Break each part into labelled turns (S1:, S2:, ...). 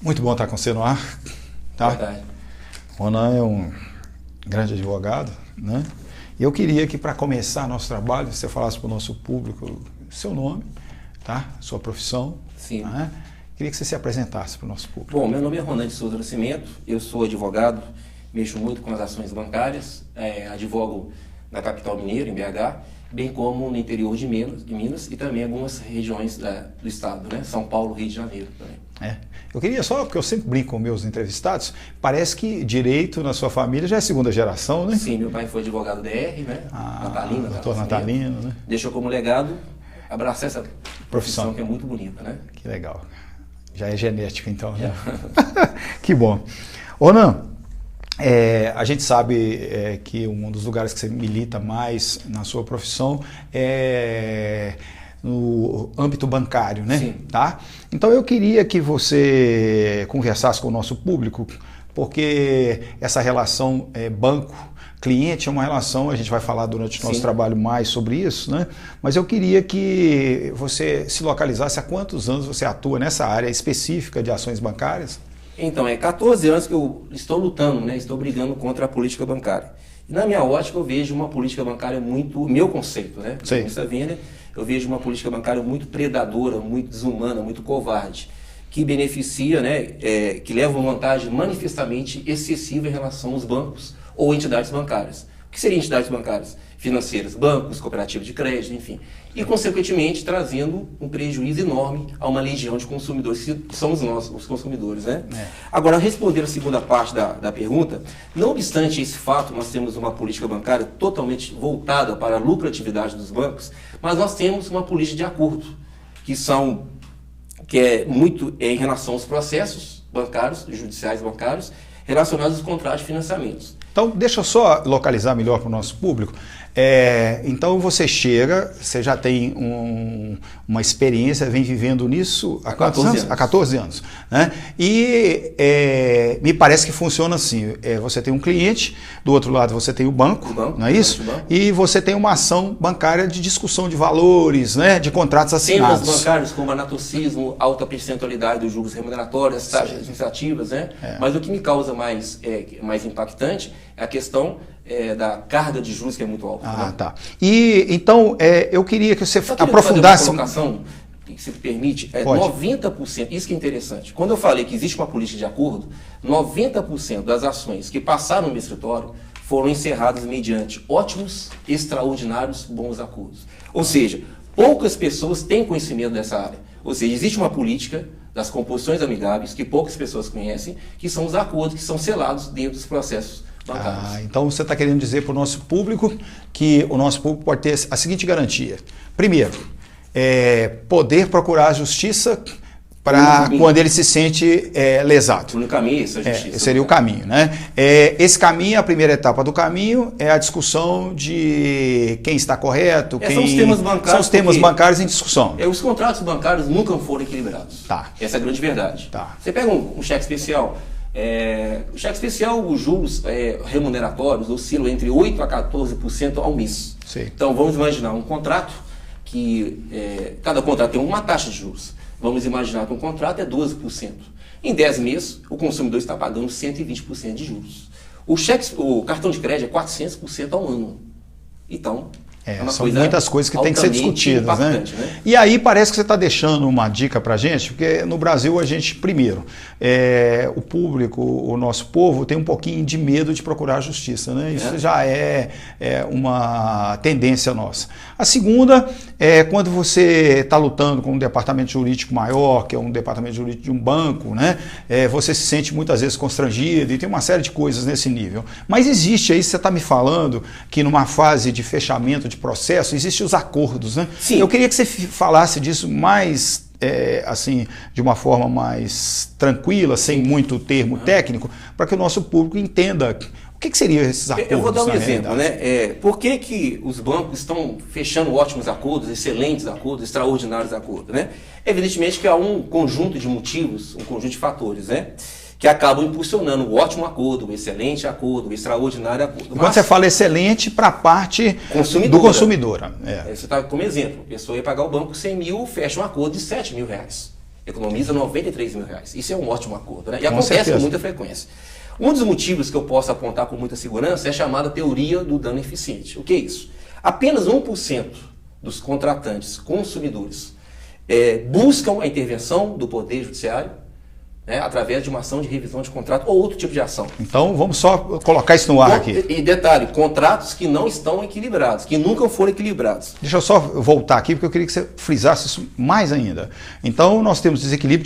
S1: Muito bom estar com você no ar. Tá?
S2: Verdade.
S1: Ronan é um grande advogado, né? E eu queria que, para começar nosso trabalho, você falasse para o nosso público seu nome, tá? Sua profissão.
S2: Sim.
S1: Né? Queria que você se apresentasse para o nosso público.
S2: Bom, meu nome é Ronan de Souza Nascimento, eu sou advogado, mexo muito com as ações bancárias, advogo na capital mineira, em BH, bem como no interior de Minas e também algumas regiões do estado, né? São Paulo, Rio de Janeiro também.
S1: Eu queria só, porque eu sempre brinco com meus entrevistados, parece que direito na sua família já é segunda geração, né?
S2: Sim, meu pai foi advogado DR, né? Natalino.
S1: Doutor Natalino, né?
S2: Deixou como legado abraçar essa profissão que é muito bonita, né?
S1: Que legal. Já é genética, então, né? Que bom. Ronan, a gente sabe que um dos lugares que você milita mais na sua profissão é no âmbito bancário, né?
S2: Sim.
S1: Tá? Então eu queria que você conversasse com o nosso público, porque essa relação banco-cliente é uma relação, a gente vai falar durante o nosso trabalho mais sobre isso, né? Mas eu queria que você se localizasse há quantos anos você atua nessa área específica de ações bancárias.
S2: Então, 14 anos que eu estou lutando, né? Estou brigando contra a política bancária. E na minha ótica eu vejo uma política bancária muito, meu conceito, né? Eu vejo uma política bancária muito predadora, muito desumana, muito covarde, que beneficia, né, que leva uma vantagem manifestamente excessiva em relação aos bancos ou entidades bancárias. O que seriam entidades bancárias? Financeiras, bancos, cooperativas de crédito, enfim. E, consequentemente, trazendo um prejuízo enorme a uma legião de consumidores, que somos nós, os consumidores, né? Agora, responder a segunda parte da pergunta, não obstante esse fato, nós temos uma política bancária totalmente voltada para a lucratividade dos bancos, mas nós temos uma política de acordo, que é muito em relação aos processos bancários, judiciais bancários, relacionados aos contratos de financiamentos.
S1: Então, deixa eu só localizar melhor para o nosso público. Então, você chega, você já tem uma experiência, vem vivendo nisso há quantos anos? Há 14 anos. Né? E me parece que funciona assim. Você tem um cliente, do outro lado você tem o banco, não é isso? E você tem uma ação bancária de discussão de valores, né? De contratos assinados.
S2: Temas bancários como anatocismo, alta percentualidade dos juros remuneratórios, taxas administrativas, né? Mas o que me causa mais impactante é a questão da carga de juros, que é muito alta.
S1: Ah, tá. E então eu queria que você aprofundasse.
S2: Uma colocação, se permite,
S1: Pode.
S2: 90%, isso que é interessante. Quando eu falei que existe uma política de acordo, 90% das ações que passaram no meu escritório foram encerradas mediante ótimos, extraordinários, bons acordos. Ou seja, poucas pessoas têm conhecimento dessa área. Ou seja, existe uma política das composições amigáveis que poucas pessoas conhecem, que são os acordos que são selados dentro dos processos bancários.
S1: Então você está querendo dizer para o nosso público que o nosso público pode ter a seguinte garantia. Primeiro, poder procurar a justiça para quando ele se sente lesado.
S2: No caminho, essa justiça.
S1: Seria o caminho, né? Esse caminho, a primeira etapa do caminho, é a discussão de quem está correto,
S2: são os temas bancários.
S1: São os temas bancários em discussão.
S2: Os contratos bancários nunca foram equilibrados.
S1: Tá.
S2: Essa é a grande verdade.
S1: Tá.
S2: Você pega um cheque especial. O cheque especial, os juros remuneratórios oscilam entre 8% a 14% ao mês.
S1: Sim.
S2: Então vamos imaginar um contrato que cada contrato tem uma taxa de juros. Vamos imaginar que um contrato é 12%. Em 10 meses, o consumidor está pagando 120% de juros. O cartão de crédito é 400% ao ano. Então,
S1: são muitas coisas que têm que ser discutidas, né? E aí parece que você está deixando uma dica para a gente, porque no Brasil a gente, primeiro, o público, o nosso povo tem um pouquinho de medo de procurar a justiça, né? Isso já é uma tendência nossa. A segunda é quando você está lutando com um departamento jurídico maior, que é um departamento jurídico de um banco, né? Você se sente muitas vezes constrangido e tem uma série de coisas nesse nível. Mas existe aí, você está me falando que numa fase de fechamento de processo, existem os acordos, né?
S2: Sim.
S1: Eu queria que você falasse disso mais, assim, de uma forma mais tranquila, sem muito termo técnico, para que o nosso público entenda o que seriam esses acordos.
S2: Eu vou dar um exemplo, né? Por que os bancos estão fechando ótimos acordos, excelentes acordos, extraordinários acordos, né? Evidentemente que há um conjunto de motivos, um conjunto de fatores, né? Que acabam impulsionando o ótimo acordo, o excelente acordo, o extraordinário acordo.
S1: Quando você fala excelente, para a parte do consumidor.
S2: Você está como exemplo, a pessoa ia pagar o banco 100 mil, fecha um acordo de 7 mil reais. economiza R$93 mil. Isso é um ótimo acordo, né? E acontece com muita frequência. Um dos motivos que eu posso apontar com muita segurança é a chamada teoria do dano eficiente. O que é isso? Apenas 1% dos contratantes consumidores buscam a intervenção do Poder Judiciário, né, através de uma ação de revisão de contrato ou outro tipo de ação.
S1: Então vamos só colocar isso no ar aqui.
S2: E detalhe, contratos que não estão equilibrados, que nunca foram equilibrados.
S1: Deixa eu só voltar aqui, porque eu queria que você frisasse isso mais ainda. Então nós temos desequilíbrio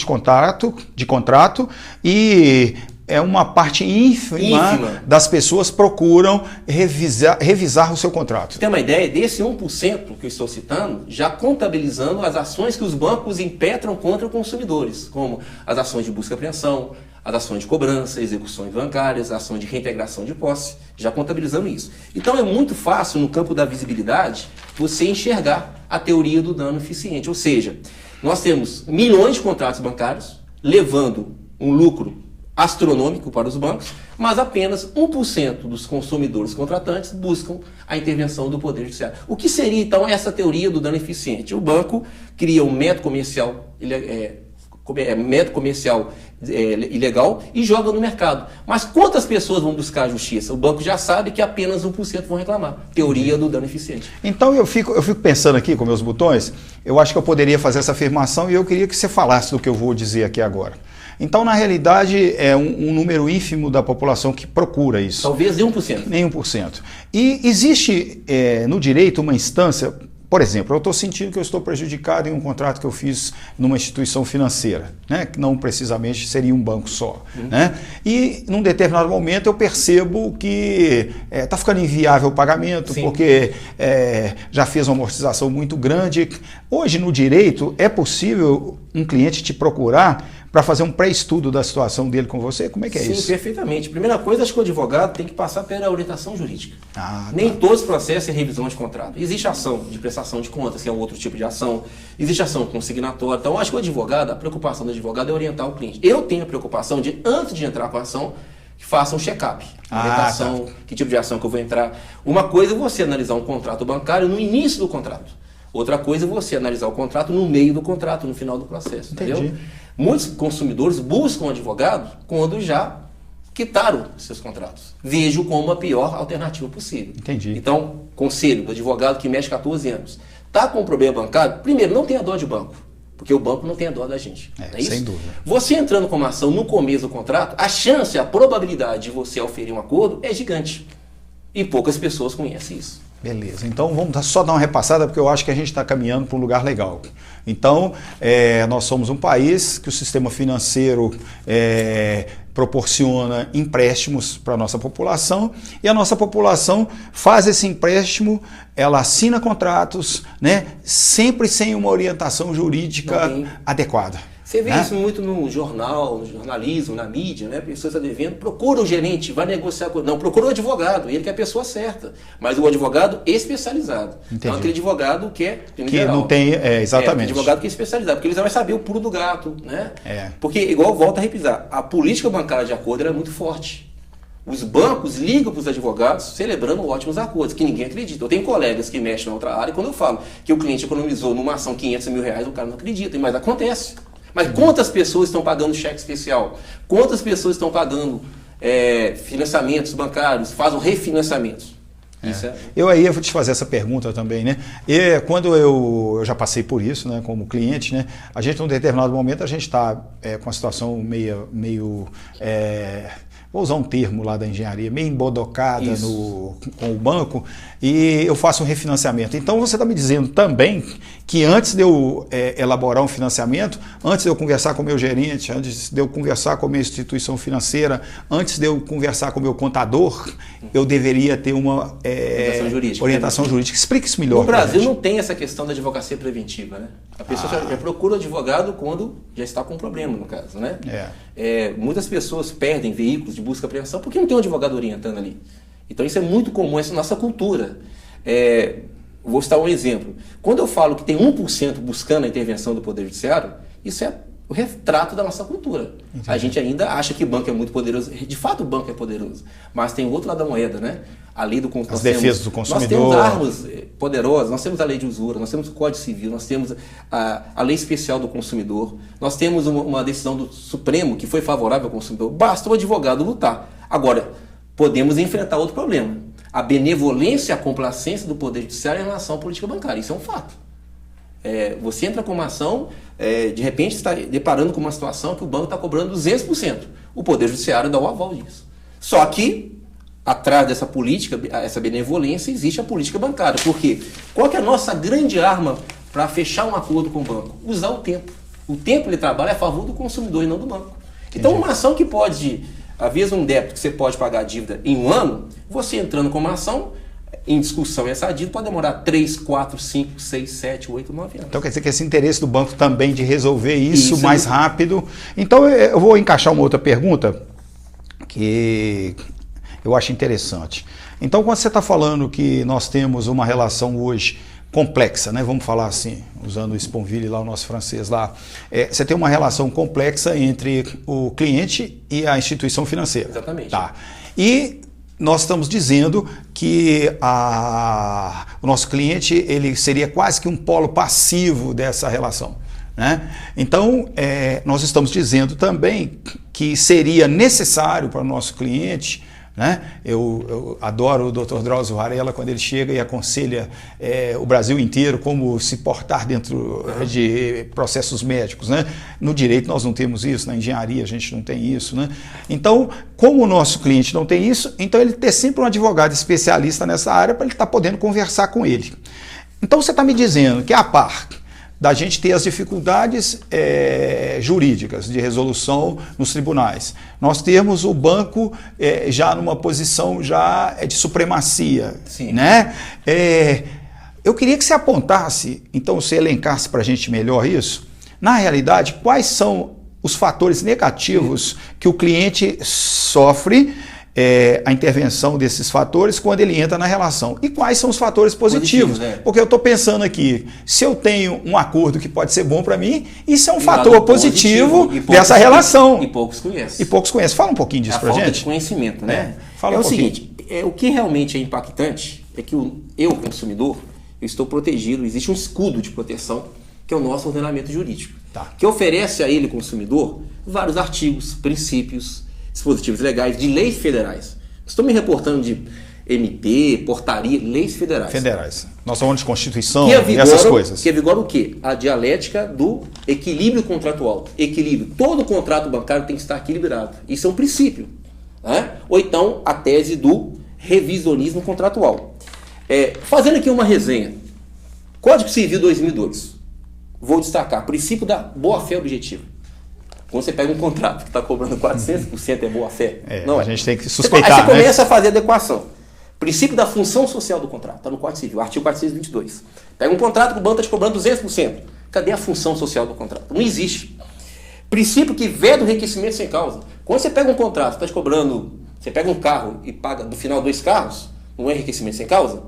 S1: de contrato e é uma parte ínfima das pessoas procuram revisar o seu contrato.
S2: Você tem uma ideia desse 1% que eu estou citando, já contabilizando as ações que os bancos impetram contra consumidores, como as ações de busca e apreensão, as ações de cobrança, execuções bancárias, ações de reintegração de posse, já contabilizando isso. Então é muito fácil, no campo da visibilidade, você enxergar a teoria do dano eficiente. Ou seja, nós temos milhões de contratos bancários levando um lucro astronômico para os bancos, mas apenas 1% dos consumidores contratantes buscam a intervenção do Poder Judiciário. O que seria, então, essa teoria do dano eficiente? O banco cria um método comercial, ilegal e joga no mercado. Mas quantas pessoas vão buscar a justiça? O banco já sabe que apenas 1% vão reclamar. Teoria do dano eficiente.
S1: Então eu fico pensando aqui com meus botões, eu acho que eu poderia fazer essa afirmação e eu queria que você falasse do que eu vou dizer aqui agora. Então, na realidade, é um número ínfimo da população que procura isso.
S2: Talvez nem 1%.
S1: Nem 1%. E existe no direito uma instância, por exemplo, eu estou sentindo que eu estou prejudicado em um contrato que eu fiz numa instituição financeira, né? Que não precisamente seria um banco só. Né? E, num determinado momento, eu percebo que está ficando inviável o pagamento, sim, porque já fez uma amortização muito grande. Hoje, no direito, é possível um cliente te procurar para fazer um pré-estudo da situação dele com você? Como é que é isso?
S2: Sim, perfeitamente. Primeira coisa, acho que o advogado tem que passar pela orientação jurídica. Nem todos os processos é revisão de contrato. Existe ação de prestação de contas, que é um outro tipo de ação. Existe ação consignatória. Então, acho que o advogado, a preocupação do advogado é orientar o cliente. Eu tenho a preocupação de, antes de entrar com a ação, que faça um check-up. Orientação, que tipo de ação que eu vou entrar. Uma coisa é você analisar um contrato bancário no início do contrato. Outra coisa é você analisar o contrato no meio do contrato, no final do processo.
S1: Entendi.
S2: Entendeu? Muitos consumidores buscam um advogado quando já quitaram seus contratos. Vejo como a pior alternativa possível.
S1: Entendi.
S2: Então, conselho do advogado que mexe 14 anos. Está com um problema bancário? Primeiro, não tenha dó de banco. Porque o banco não tem dó da gente. Não é isso?
S1: Sem dúvida.
S2: Você entrando com uma ação no começo do contrato, a chance, a probabilidade de você oferir um acordo é gigante. E poucas pessoas conhecem isso.
S1: Beleza, então vamos só dar uma repassada porque eu acho que a gente está caminhando para um lugar legal. Então, nós somos um país que o sistema financeiro proporciona empréstimos para a nossa população e a nossa população faz esse empréstimo, ela assina contratos, né, sempre sem uma orientação jurídica adequada.
S2: Você vê isso muito no jornal, no jornalismo, na mídia, né? Pessoas estão devendo, procura o gerente, vai negociar com... Não, procura o advogado, ele que é a pessoa certa. Mas o advogado especializado.
S1: Entendi.
S2: Então aquele advogado que é...
S1: Que geral, não tem... exatamente.
S2: Advogado que é especializado, porque ele já vai saber o pulo do gato, né? Porque, igual volta a repisar, a política bancária de acordo era muito forte. Os bancos ligam para os advogados celebrando ótimos acordos, que ninguém acredita. Eu tenho colegas que mexem na outra área e quando eu falo que o cliente economizou numa ação R$500 mil, o cara não acredita, mas acontece. Mas quantas pessoas estão pagando cheque especial? Quantas pessoas estão pagando financiamentos bancários, fazem refinanciamentos?
S1: Eu aí vou te fazer essa pergunta também, né? E quando eu já passei por isso, né, como cliente, né? A gente, num determinado momento, a gente está com uma situação meio vou usar um termo lá da engenharia, meio embodocada com o banco, e eu faço um refinanciamento. Então você está me dizendo também que antes de eu elaborar um financiamento, antes de eu conversar com o meu gerente, antes de eu conversar com a minha instituição financeira, antes de eu conversar com o meu contador, eu deveria ter uma orientação jurídica. Explique isso melhor.
S2: No Brasil não tem essa questão da advocacia preventiva, né? A pessoa já procura o advogado quando já está com um problema, no caso, né? Muitas pessoas perdem veículos de busca e apreensão porque não tem um advogado orientando ali. Então isso é muito comum, essa é a nossa cultura. Vou citar um exemplo. Quando eu falo que tem 1% buscando a intervenção do Poder Judiciário, isso é o retrato da nossa cultura. Entendi. A gente ainda acha que o banco é muito poderoso. De fato, o banco é poderoso. Mas tem o outro lado da moeda, né? A lei do consumidor.
S1: As defesas do consumidor.
S2: Nós temos armas poderosas, nós temos a lei de usura, nós temos o Código Civil, nós temos a lei especial do consumidor, nós temos uma decisão do Supremo que foi favorável ao consumidor. Basta o advogado lutar. Agora, podemos enfrentar outro problema. A benevolência e a complacência do Poder Judiciário em relação à política bancária. Isso é um fato. Você entra com uma ação, de repente está deparando com uma situação que o banco está cobrando 200%. O Poder Judiciário dá o aval disso. Só que, atrás dessa política, essa benevolência, existe a política bancária. Por quê? Qual que é a nossa grande arma para fechar um acordo com o banco? Usar o tempo. O tempo ele trabalha a favor do consumidor e não do banco. Então, uma ação que pode, às vezes um débito que você pode pagar a dívida em um ano, você entrando com uma ação em discussão essa dívida pode demorar 3, 4, 5, 6, 7, 8, 9 anos.
S1: Então quer dizer que esse interesse do banco também de resolver isso mais rápido. Então eu vou encaixar uma outra pergunta que eu acho interessante. Então quando você está falando que nós temos uma relação hoje complexa, né? Vamos falar assim, usando o Sponville lá, o nosso francês lá, você tem uma relação complexa entre o cliente e a instituição financeira.
S2: Exatamente.
S1: Tá. E nós estamos dizendo que o nosso cliente ele seria quase que um polo passivo dessa relação, né? Então, nós estamos dizendo também que seria necessário para o nosso cliente, né? Eu adoro o Dr. Drauzio Varela quando ele chega e aconselha o Brasil inteiro como se portar dentro de processos médicos, né? No direito nós não temos isso, na engenharia a gente não tem isso, né? Então, como o nosso cliente não tem isso, então ele tem sempre um advogado especialista nessa área para ele estar podendo conversar com ele. Então você está me dizendo que a par da gente ter as dificuldades jurídicas de resolução nos tribunais, nós temos o banco já numa posição já de supremacia.
S2: Sim.
S1: Né? Eu queria que você apontasse, então você elencasse para a gente melhor isso, na realidade, quais são os fatores negativos que o cliente sofre a intervenção desses fatores quando ele entra na relação. E quais são os fatores positivos? Porque eu estou pensando aqui, se eu tenho um acordo que pode ser bom para mim, isso é um fator positivo dessa relação.
S2: E poucos conhecem.
S1: E poucos conhecem. Fala um pouquinho disso para a gente.
S2: Falta de conhecimento, né?
S1: Fala um pouquinho.
S2: Seguinte, o que realmente é impactante é que eu, consumidor, eu estou protegido, existe um escudo de proteção, que é o nosso ordenamento jurídico, que oferece a ele, consumidor, vários artigos, princípios, dispositivos legais de leis federais. Estou me reportando de MP, portaria, leis federais.
S1: Nós falamos de Constituição e essas coisas.
S2: Que vigora o quê? A dialética do equilíbrio contratual. Equilíbrio. Todo contrato bancário tem que estar equilibrado. Isso é um princípio. Né? Ou então a tese do revisionismo contratual. Fazendo aqui uma resenha. Código Civil 2002. Vou destacar. Princípio da boa-fé objetiva. Quando você pega um contrato que está cobrando 400% é boa-fé. Não,
S1: a gente tem que suspeitar.
S2: Aí você começa a fazer adequação. Princípio da função social do contrato. Está no Código Civil, artigo 422. Pega um contrato que o banco está te cobrando 200%. Cadê a função social do contrato? Não existe. Princípio que veda o enriquecimento sem causa. Quando você pega um contrato, está te cobrando, você pega um carro e paga no final 2 carros, não é enriquecimento sem causa?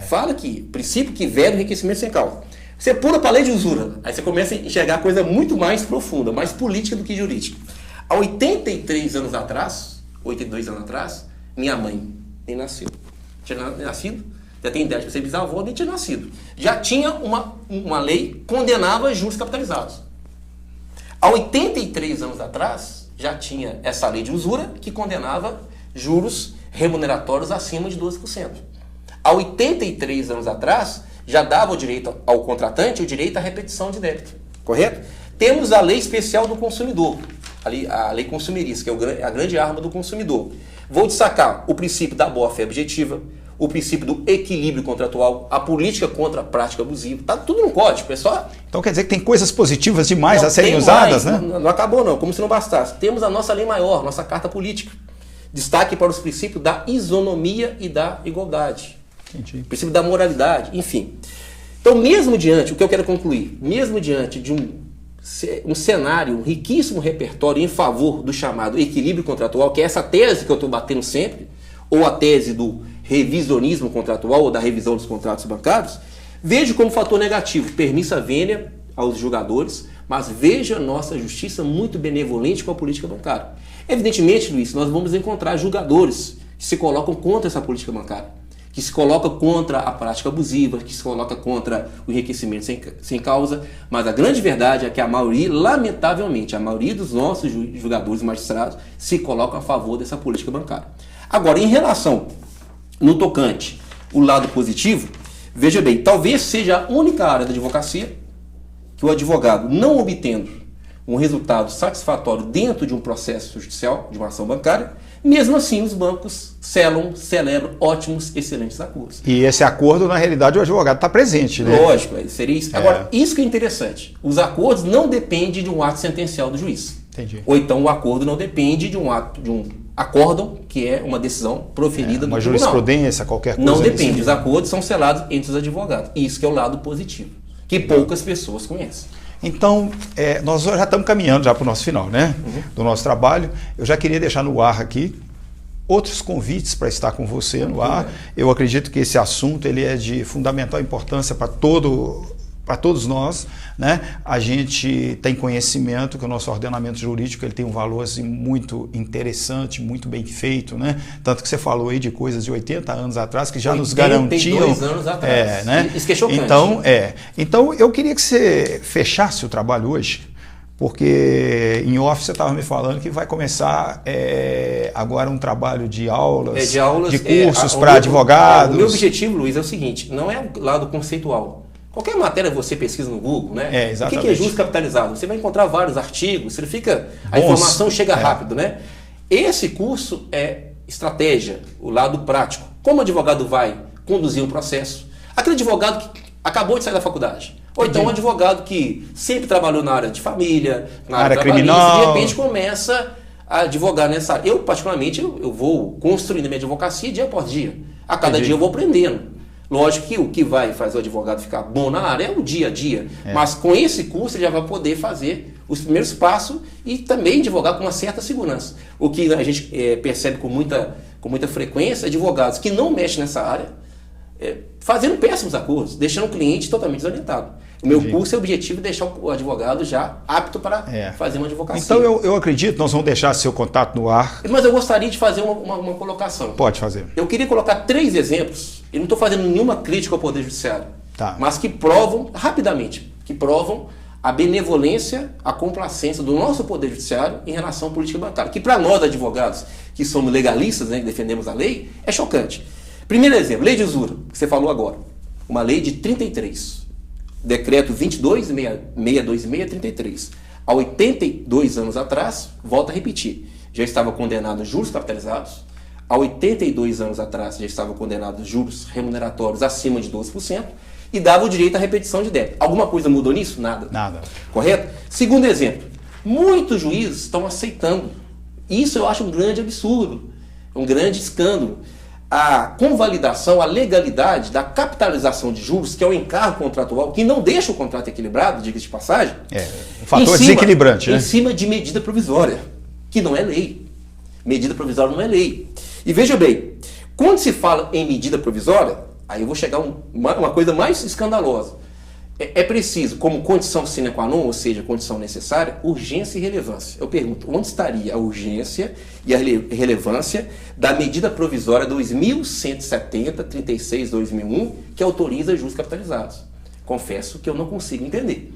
S2: Fala aqui, princípio que veda o enriquecimento sem causa. Você pula para a lei de usura, aí você começa a enxergar coisa muito mais profunda, mais política do que jurídica. Há 83 anos atrás, 82 anos atrás, minha mãe nem nasceu. Tinha nascido, já tem ideia de ser bisavó, nem tinha nascido. Já tinha uma lei que condenava juros capitalizados. Há 83 anos atrás, já tinha essa lei de usura que condenava juros remuneratórios acima de 12%. Há 83 anos atrás, já dava o direito ao contratante o direito à repetição de débito. Correto? Temos a lei especial do consumidor, a lei consumerista, que é a grande arma do consumidor. Vou destacar o princípio da boa-fé objetiva, o princípio do equilíbrio contratual, a política contra a prática abusiva. Está tudo no código, é só...
S1: Então quer dizer que tem coisas positivas demais a serem usadas, né?
S2: Não acabou não, como se não bastasse. Temos a nossa lei maior, nossa carta política. Destaque para os princípios da isonomia e da igualdade.
S1: Entendi.
S2: Princípio da moralidade, enfim. Então, mesmo diante, o que eu quero concluir, mesmo diante de um cenário, um riquíssimo repertório em favor do chamado equilíbrio contratual, que é essa tese que eu estou batendo sempre, ou a tese do revisionismo contratual, ou da revisão dos contratos bancários, vejo como fator negativo permissa vênia aos julgadores, mas veja a nossa justiça muito benevolente com a política bancária. Evidentemente, Luiz, nós vamos encontrar julgadores que se colocam contra essa política bancária, que se coloca contra a prática abusiva, que se coloca contra o enriquecimento sem causa, mas a grande verdade é que a maioria, lamentavelmente, a maioria dos nossos julgadores e magistrados se colocam a favor dessa política bancária. Agora, em relação, no tocante, o lado positivo, veja bem, talvez seja a única área da advocacia que o advogado, não obtendo um resultado satisfatório dentro de um processo judicial, de uma ação bancária, mesmo assim os bancos celebram ótimos, excelentes acordos.
S1: E esse acordo, na realidade, o advogado está presente, né?
S2: Lógico, seria isso. Agora, isso que é interessante, os acordos não dependem de um ato sentencial do juiz.
S1: Entendi.
S2: Ou então o acordo não depende de um acórdão, que é uma decisão proferida
S1: uma
S2: do tribunal.
S1: Jurisprudência, qualquer coisa.
S2: Não depende, os acordos são selados entre os advogados. Isso que é o lado positivo, que poucas pessoas conhecem.
S1: Então, nós já estamos caminhando já para o nosso final, né? Do nosso trabalho. Eu já queria deixar no ar aqui outros convites para estar com você no ar. Eu acredito que esse assunto ele é de fundamental importância para todos nós, né? A gente tem conhecimento que o nosso ordenamento jurídico ele tem um valor assim, muito interessante, muito bem feito, né? Tanto que você falou aí de coisas de 80 anos atrás que já nos garantiam.
S2: 82 anos atrás.
S1: Né?
S2: Isso que é chocante.
S1: Então, eu queria que você fechasse o trabalho hoje, porque em off você estava me falando que vai começar agora um trabalho de aulas, de cursos para advogados.
S2: O meu objetivo, Luiz, é o seguinte, não é o lado conceitual. Qualquer matéria você pesquisa no Google, né? O que é juros capitalizados? Você vai encontrar vários artigos, a informação chega rápido, né? Esse curso é estratégia, o lado prático. Como o advogado vai conduzir um processo? Aquele advogado que acabou de sair da faculdade. Ou então um advogado que sempre trabalhou na área de família, na área
S1: criminal,
S2: de repente começa a advogar nessa área. Eu, particularmente, eu vou construindo minha advocacia dia após dia. A cada dia eu vou aprendendo. Lógico que o que vai fazer o advogado ficar bom na área é o dia a dia. Mas com esse curso ele já vai poder fazer os primeiros passos e também advogar com uma certa segurança. O que a gente percebe com muita frequência, advogados que não mexem nessa área, fazendo péssimos acordos, deixando o cliente totalmente desorientado. O meu curso é o objetivo de deixar o advogado já apto para fazer uma advocacia.
S1: Então eu acredito, nós vamos deixar seu contato no ar.
S2: Mas eu gostaria de fazer uma colocação.
S1: Pode fazer.
S2: Eu queria colocar 3 exemplos, e não estou fazendo nenhuma crítica ao Poder Judiciário, mas que provam, rapidamente, a benevolência, a complacência do nosso Poder Judiciário em relação à política bancária, que para nós advogados, que somos legalistas, né, que defendemos a lei, é chocante. Primeiro exemplo, lei de usura, que você falou agora, uma lei de 33, decreto 22.626-33. Há 82 anos atrás, volto a repetir, já estava condenado juros capitalizados, há 82 anos atrás já estava condenado juros remuneratórios acima de 12%, e dava o direito à repetição de débito. Alguma coisa mudou nisso? Nada.
S1: Nada.
S2: Correto? Segundo exemplo, muitos juízes estão aceitando. Isso eu acho um grande absurdo, um grande escândalo. A convalidação, a legalidade da capitalização de juros, que é o encargo contratual, que não deixa o contrato equilibrado, diga-se de passagem.
S1: Um fator desequilibrante, né?
S2: Em cima de medida provisória, que não é lei. Medida provisória não é lei. E veja bem, quando se fala em medida provisória, aí eu vou chegar a uma coisa mais escandalosa. É preciso, como condição sine qua non, ou seja, condição necessária, urgência e relevância. Eu pergunto, onde estaria a urgência e a relevância da medida provisória 2170-36-2001, que autoriza juros capitalizados? Confesso que eu não consigo entender.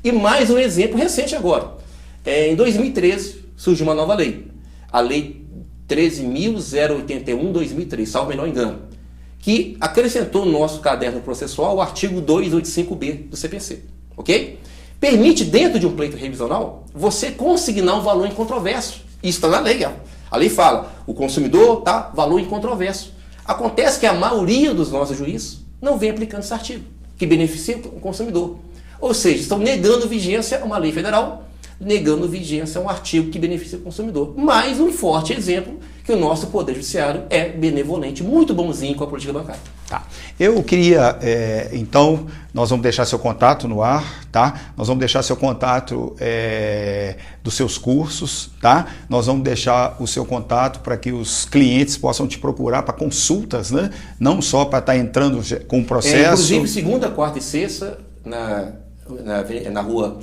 S2: E mais um exemplo recente agora. Em 2013, surgiu uma nova lei. A Lei 13.081-2003, salvo menor engano, que acrescentou no nosso caderno processual o artigo 285B do CPC, ok? Permite, dentro de um pleito revisional, você consignar um valor incontroverso. Isso está na lei. A lei fala, o consumidor, valor incontroverso. Acontece que a maioria dos nossos juízes não vem aplicando esse artigo, que beneficia o consumidor. Ou seja, estão negando vigência a uma lei federal, negando vigência a um artigo que beneficia o consumidor. Mais um forte exemplo que o nosso Poder Judiciário é benevolente, muito bonzinho com a política bancária.
S1: Eu queria, então, nós vamos deixar seu contato no ar, tá? Nós vamos deixar seu contato dos seus cursos, tá? Nós vamos deixar o seu contato para que os clientes possam te procurar para consultas, né? Não só para estar entrando com o processo.
S2: Inclusive, segunda, quarta e sexta, na rua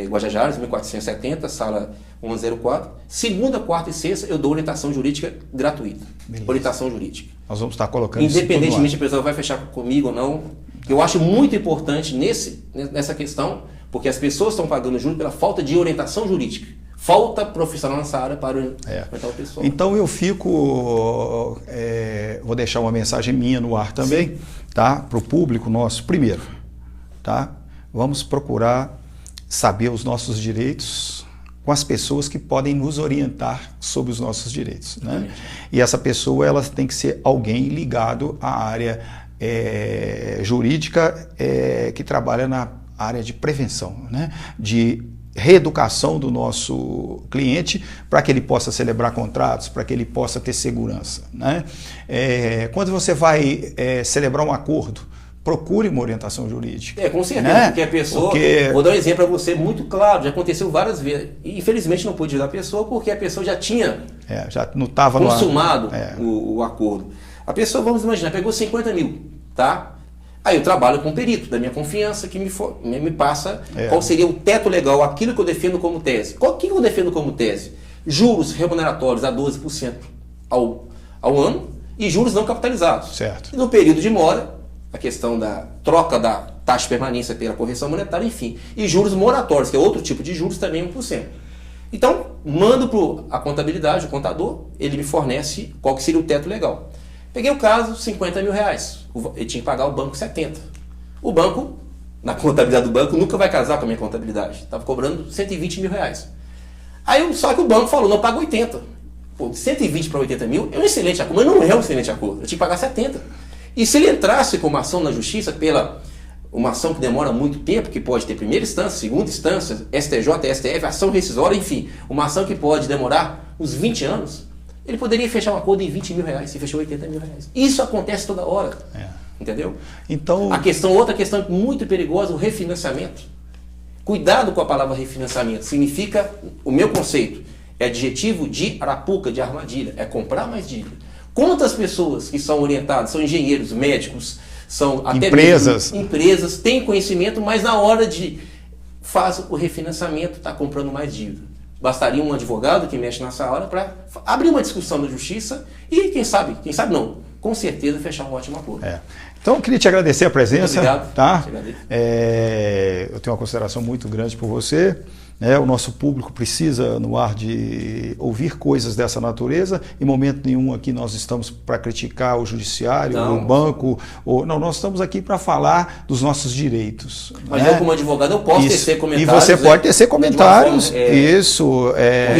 S2: Guajajaras, 1470, sala 104. Segunda, quarta e sexta eu dou orientação jurídica gratuita. Beleza. Orientação jurídica.
S1: Nós vamos estar colocando
S2: independentemente se a pessoa vai fechar comigo ou não. Eu acho muito importante nessa questão, porque as pessoas estão pagando juros pela falta de orientação jurídica. Falta profissional nessa área para orientar o pessoal.
S1: Então eu fico, vou deixar uma mensagem minha no ar também, tá? Para o público nosso. Primeiro, tá? Vamos procurar saber os nossos direitos com as pessoas que podem nos orientar sobre os nossos direitos, né? E essa pessoa ela tem que ser alguém ligado à área jurídica que trabalha na área de prevenção, né? De reeducação do nosso cliente para que ele possa celebrar contratos, para que ele possa ter segurança, né? Quando você vai celebrar um acordo, procure uma orientação jurídica.
S2: Com certeza, né? Porque a pessoa... Vou dar um exemplo para você muito claro, já aconteceu várias vezes. E, infelizmente não pude ajudar a pessoa porque a pessoa já tinha
S1: já não estava
S2: consumado o acordo. A pessoa, vamos imaginar, pegou 50 mil, tá? Aí eu trabalho com um perito da minha confiança que me passa qual seria o teto legal, aquilo que eu defendo como tese. O que eu defendo como tese? Juros remuneratórios a 12% ao ano e juros não capitalizados.
S1: Certo.
S2: E no período de mora, a questão da troca da taxa de permanência pela correção monetária, enfim. E juros moratórios, que é outro tipo de juros, também 1%. Então, mando para a contabilidade, o contador, ele me fornece qual que seria o teto legal. Peguei o caso, 50 mil reais. Ele tinha que pagar o banco 70. O banco, na contabilidade do banco, nunca vai casar com a minha contabilidade. Estava cobrando 120 mil reais. Aí, só que o banco falou, não, paga 80. Pô, de 120 para 80 mil é um excelente acordo, mas não é um excelente acordo. Eu tinha que pagar 70. E se ele entrasse com uma ação na justiça uma ação que demora muito tempo, que pode ter primeira instância, segunda instância, STJ, STF, ação rescisória, enfim, uma ação que pode demorar uns 20 anos, ele poderia fechar um acordo em 20 mil reais, se fechou 80 mil reais. Isso acontece toda hora. Entendeu?
S1: Então...
S2: Outra questão muito perigosa, o refinanciamento. Cuidado com a palavra refinanciamento. Significa, o meu conceito, é adjetivo de arapuca, de armadilha, é comprar mais dívida. Quantas pessoas que são orientadas, são engenheiros, médicos, são até empresas, têm conhecimento, mas na hora de faz o refinanciamento, está comprando mais dívida. Bastaria um advogado que mexe nessa hora para abrir uma discussão na justiça e quem sabe não, com certeza fechar um ótimo acordo.
S1: Então eu queria te agradecer a presença.
S2: Muito obrigado.
S1: Tá? Eu tenho uma consideração muito grande por você. O nosso público precisa no ar de ouvir coisas dessa natureza. Em momento nenhum aqui nós estamos para criticar o judiciário, o banco. Nós estamos aqui para falar dos nossos direitos.
S2: Mas eu como advogado eu posso tecer comentários.
S1: E você pode tecer comentários.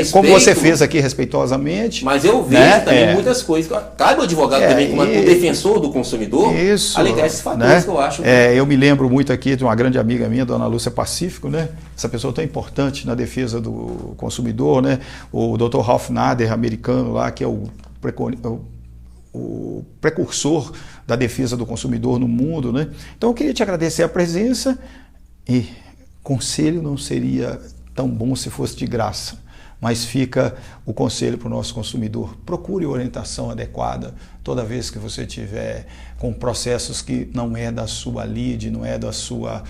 S1: Como você fez aqui respeitosamente.
S2: Mas eu vejo também muitas coisas. Cabe o advogado também, como defensor do consumidor, alegar esses fatores que eu acho.
S1: Eu me lembro muito aqui de uma grande amiga minha, Dona Lúcia Pacífico, né? Essa pessoa tão importante na defesa do consumidor, né? O Dr. Ralph Nader, americano lá, que é o precursor da defesa do consumidor no mundo, né? Então eu queria te agradecer a presença e conselho não seria tão bom se fosse de graça, mas fica o conselho para o nosso consumidor. Procure orientação adequada toda vez que você tiver com processos que não é da sua lide, não é da sua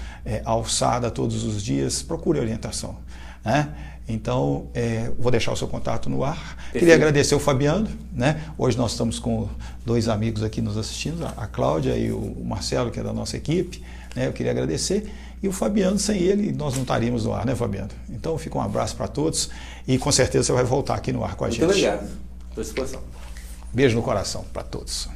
S1: alçada todos os dias, procure orientação, né? Então, vou deixar o seu contato no ar. Perfeito. Queria agradecer o Fabiano, né? Hoje nós estamos com dois amigos aqui nos assistindo, a Cláudia e o Marcelo, que é da nossa equipe, né? Eu queria agradecer. E o Fabiano, sem ele, nós não estaríamos no ar, né, Fabiano? Então, fica um abraço para todos e com certeza você vai voltar aqui no ar com a gente.
S2: Muito obrigado. Estou à disposição.
S1: Beijo no coração para todos.